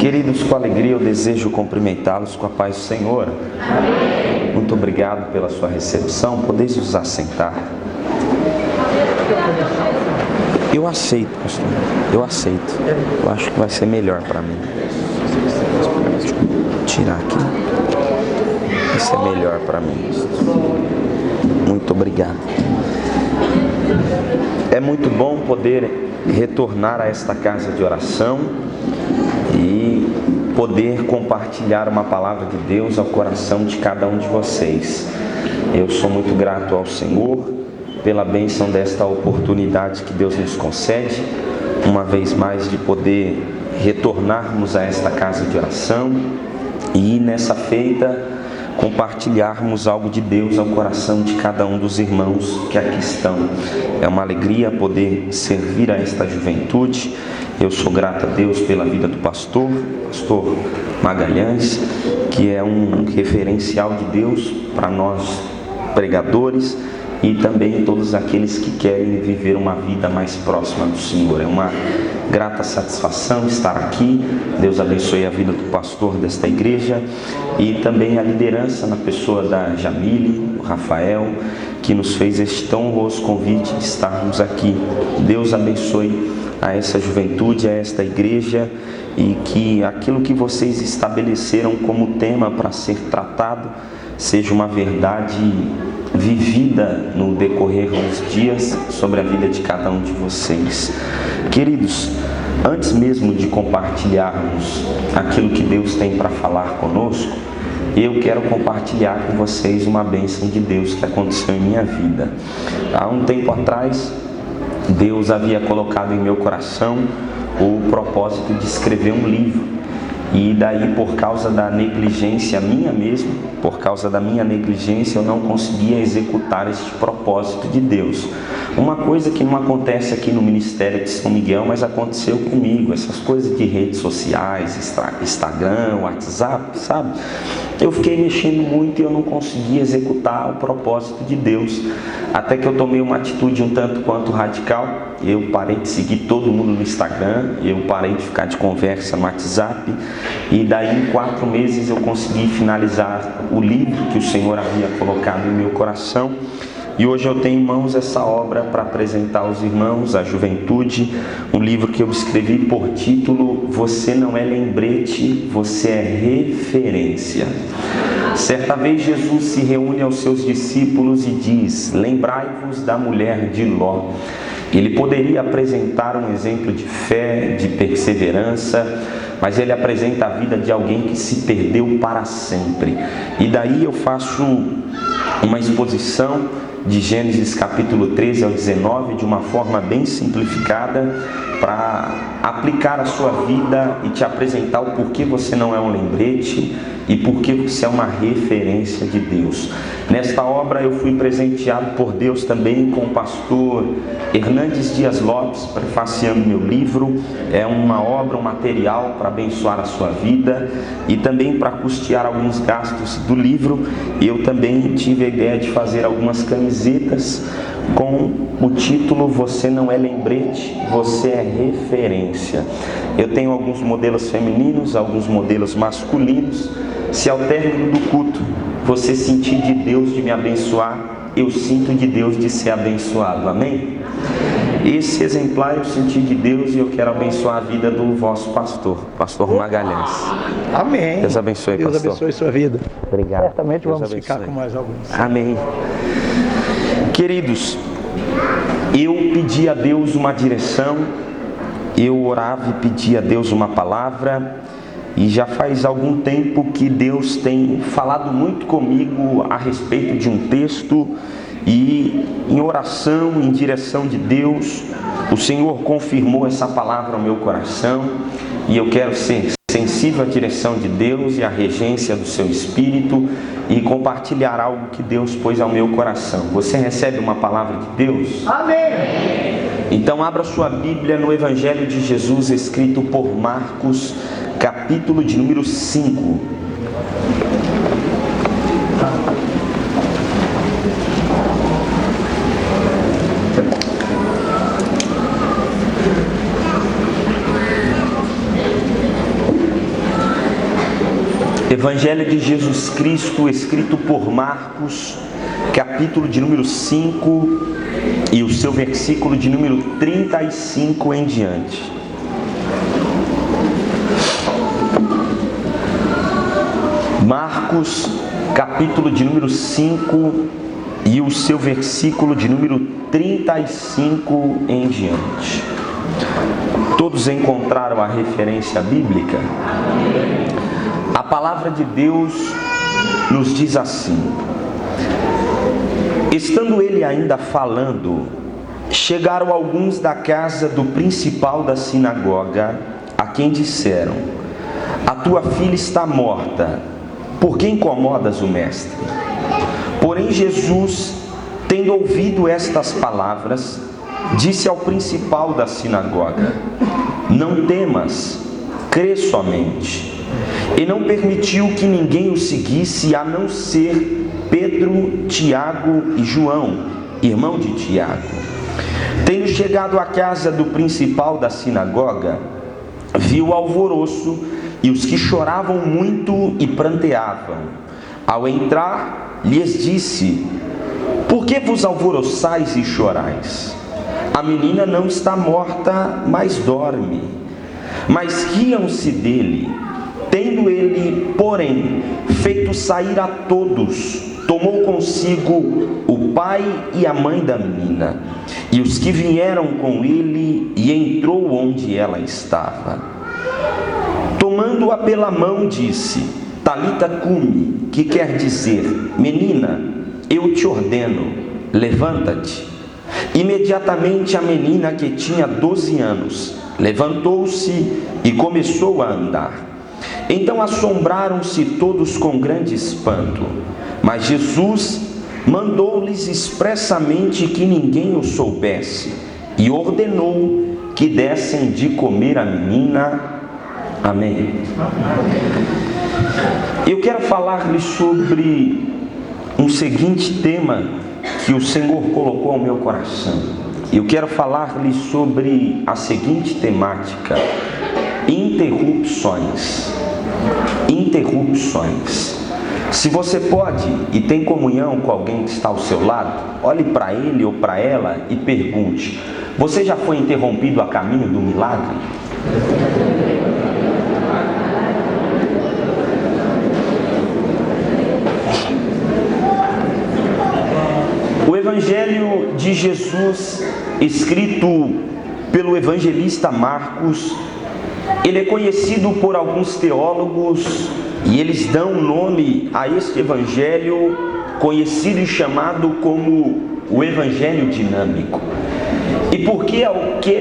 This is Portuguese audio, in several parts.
Queridos, com alegria eu desejo cumprimentá-los com a paz do Senhor. Amém. Muito obrigado pela sua recepção. Podeis vos assentar. Eu aceito, pastor. Eu aceito. Eu acho que vai ser melhor para mim. Deixa eu tirar aqui. Vai ser melhor para mim. Muito obrigado. É muito bom poder retornar a esta casa de oração e poder compartilhar uma palavra de Deus ao coração de cada um de vocês. Eu sou muito grato ao Senhor pela bênção desta oportunidade que Deus nos concede, uma vez mais, de poder retornarmos a esta casa de oração e nessa feita compartilharmos algo de Deus ao coração de cada um dos irmãos que aqui estão. É uma alegria poder servir a esta juventude. Eu sou grato a Deus pela vida do pastor Magalhães, que é um referencial de Deus para nós pregadores e também todos aqueles que querem viver uma vida mais próxima do Senhor. É uma grata satisfação estar aqui. Deus abençoe a vida do pastor desta igreja e também a liderança na pessoa da Jamile, o Rafael, que nos fez este tão honroso convite de estarmos aqui. Deus abençoe a essa juventude, a esta igreja, e que aquilo que vocês estabeleceram como tema para ser tratado seja uma verdade vivida no decorrer dos dias sobre a vida de cada um de vocês. Queridos, antes mesmo de compartilharmos aquilo que Deus tem para falar conosco, eu quero compartilhar com vocês uma bênção de Deus que aconteceu em minha vida. Há um tempo atrás, Deus havia colocado em meu coração o propósito de escrever um livro. E daí, por causa da negligência minha mesmo, por causa da minha negligência, eu não conseguia executar este propósito de Deus. Uma coisa que não acontece aqui no Ministério de São Miguel, mas aconteceu comigo, essas coisas de redes sociais, Instagram, WhatsApp, sabe? Eu fiquei mexendo muito e eu não conseguia executar o propósito de Deus. Até que eu tomei uma atitude um tanto quanto radical. Eu parei de seguir todo mundo no Instagram, eu parei de ficar de conversa no WhatsApp. E daí, em 4 meses, eu consegui finalizar o livro que o Senhor havia colocado em meu coração. E hoje eu tenho em mãos essa obra para apresentar aos irmãos, à juventude, um livro que eu escrevi por título Você não é lembrete, você é referência. Certa vez Jesus se reúne aos seus discípulos e diz: lembrai-vos da mulher de Ló. Ele poderia apresentar um exemplo de fé, de perseverança, mas ele apresenta a vida de alguém que se perdeu para sempre. E daí eu faço uma exposição de Gênesis capítulo 13 ao 19, de uma forma bem simplificada, para aplicar a sua vida e te apresentar o porquê você não é um lembrete e porquê você é uma referência de Deus. Nesta obra eu fui presenteado por Deus também com o pastor Hernandes Dias Lopes, prefaciando meu livro. É uma obra, um material para abençoar a sua vida e também para custear alguns gastos do livro. Eu também tive a ideia de fazer algumas camisetas com o título Você não é lembrete, você é referência. Eu tenho alguns modelos femininos, alguns modelos masculinos. Se ao término do culto você sentir de Deus de me abençoar, eu sinto de Deus de ser abençoado, amém? Esse exemplar eu senti de Deus e eu quero abençoar a vida do vosso pastor Magalhães. Amém. Deus abençoe, pastor. Deus abençoe sua vida. Obrigado. Certamente Deus vamos abençoe. ficar com mais alguns. Amém. Queridos, eu pedi a Deus uma direção, eu orava e pedia a Deus uma palavra, e já faz algum tempo que Deus tem falado muito comigo a respeito de um texto, e em oração, em direção de Deus, o Senhor confirmou essa palavra ao meu coração, e eu quero ser sensível à direção de Deus e à regência do seu Espírito e compartilhar algo que Deus pôs ao meu coração. Você recebe uma palavra de Deus? Amém! Então abra sua Bíblia no Evangelho de Jesus, escrito por Marcos, capítulo de número 5. Evangelho de Jesus Cristo, escrito por Marcos, capítulo de número 5 e o seu versículo de número 35 em diante. Marcos, capítulo de número 5 e o seu versículo de número 35 em diante. Todos encontraram a referência bíblica? A palavra de Deus nos diz assim: estando ele ainda falando, chegaram alguns da casa do principal da sinagoga, a quem disseram: a tua filha está morta, por que incomodas o mestre? Porém Jesus, tendo ouvido estas palavras, disse ao principal da sinagoga: não temas, crê somente. E não permitiu que ninguém o seguisse, a não ser Pedro, Tiago e João, irmão de Tiago. Tendo chegado à casa do principal da sinagoga, viu o alvoroço e os que choravam muito e pranteavam. Ao entrar, lhes disse: por que vos alvoroçais e chorais? A menina não está morta, mas dorme. Mas riam-se dele. Tendo ele, porém, feito sair a todos, tomou consigo o pai e a mãe da menina, e os que vieram com ele, e entrou onde ela estava. Tomando-a pela mão, disse: Talita cumi, que quer dizer: menina, eu te ordeno, levanta-te. Imediatamente a menina, que tinha 12 anos, levantou-se e começou a andar. Então assombraram-se todos com grande espanto. Mas Jesus mandou-lhes expressamente que ninguém o soubesse, e ordenou que dessem de comer a menina. Amém. Eu quero falar-lhes sobre um seguinte tema que o Senhor colocou ao meu coração. Eu quero falar-lhes sobre a seguinte temática: interrupções. Interrupções. Se você pode e tem comunhão com alguém que está ao seu lado, olhe para ele ou para ela e pergunte: você já foi interrompido a caminho do milagre? O Evangelho de Jesus, escrito pelo evangelista Marcos, ele é conhecido por alguns teólogos e eles dão nome a este evangelho, conhecido e chamado como o evangelho dinâmico. E por que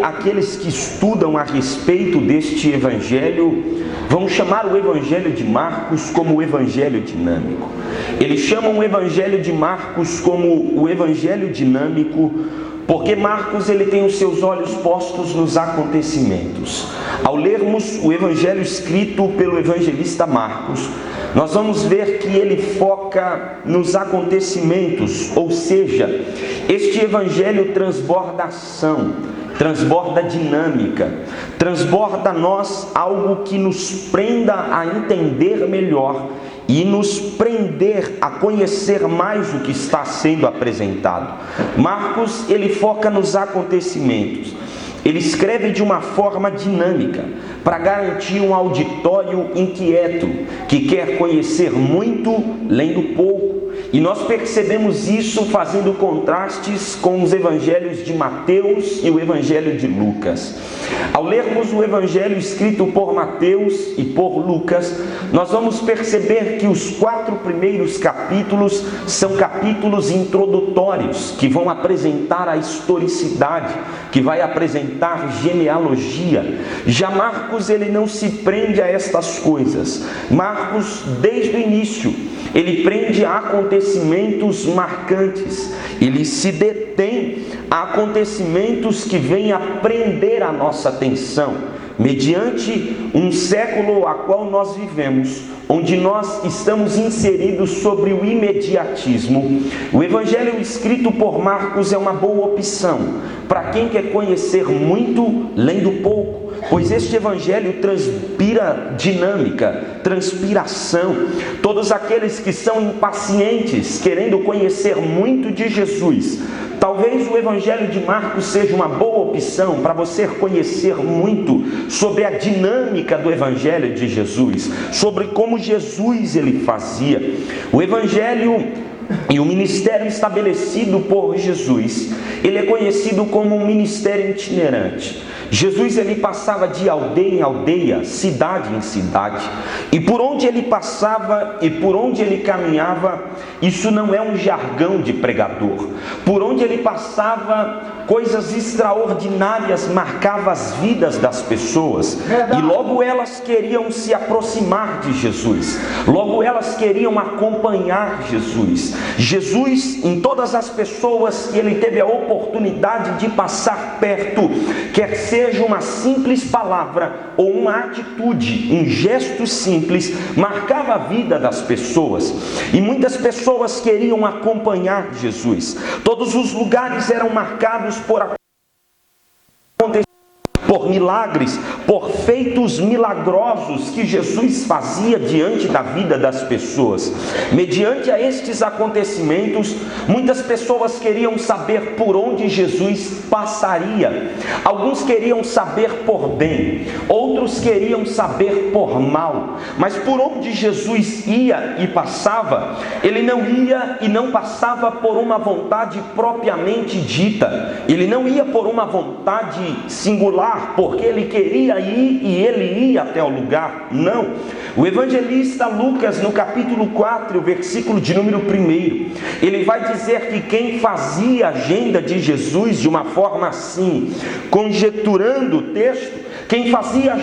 aqueles que estudam a respeito deste evangelho vão chamar o evangelho de Marcos como o evangelho dinâmico? Eles chamam o evangelho de Marcos como o evangelho dinâmico porque Marcos ele tem os seus olhos postos nos acontecimentos. Ao lermos o evangelho escrito pelo evangelista Marcos, nós vamos ver que ele foca nos acontecimentos, ou seja, este evangelho transborda ação, transborda dinâmica, transborda a nós algo que nos prenda a entender melhor e nos prender a conhecer mais o que está sendo apresentado. Marcos, ele foca nos acontecimentos. Ele escreve de uma forma dinâmica para garantir um auditório inquieto, que quer conhecer muito, lendo pouco. E nós percebemos isso fazendo contrastes com os evangelhos de Mateus e o evangelho de Lucas. Ao lermos o evangelho escrito por Mateus e por Lucas, nós vamos perceber que os 4 primeiros capítulos são capítulos introdutórios, que vão apresentar a historicidade, que vai apresentar genealogia. Já Marcos, ele não se prende a estas coisas. Marcos, desde o início, ele prende a acontecimentos marcantes. Ele se detém a acontecimentos que vêm a prender a nossa atenção, mediante um século a qual nós vivemos, onde nós estamos inseridos sobre o imediatismo. O evangelho escrito por Marcos é uma boa opção para quem quer conhecer muito, lendo pouco, pois este evangelho transpira dinâmica, transpiração. Todos aqueles que são impacientes, querendo conhecer muito de Jesus, talvez o evangelho de Marcos seja uma boa opção para você conhecer muito sobre a dinâmica do evangelho de Jesus, sobre como Jesus ele fazia. O evangelho e o ministério estabelecido por Jesus, ele é conhecido como um ministério itinerante. Jesus ele passava de aldeia em aldeia, cidade em cidade, e por onde ele passava e por onde ele caminhava, isso não é um jargão de pregador. Por onde ele passava, coisas extraordinárias marcavam as vidas das pessoas, e logo elas queriam se aproximar de Jesus, logo elas queriam acompanhar Jesus. Jesus, em todas as pessoas que ele teve a oportunidade de passar perto, quer seja uma simples palavra ou uma atitude, um gesto simples, marcava a vida das pessoas, e muitas pessoas queriam acompanhar Jesus. Todos os lugares eram marcados por milagres, por feitos milagrosos que Jesus fazia diante da vida das pessoas. Mediante a estes acontecimentos, muitas pessoas queriam saber por onde Jesus passaria. Alguns queriam saber por bem, outros queriam saber por mal. Mas por onde Jesus ia e passava, ele não ia e não passava por uma vontade propriamente dita. Ele não ia por uma vontade singular, porque ele queria ir e ele ia até o lugar. Não. O evangelista Lucas, no capítulo 4, versículo de número 1, ele vai dizer que quem fazia a agenda de Jesus de uma forma assim, conjecturando o texto, quem fazia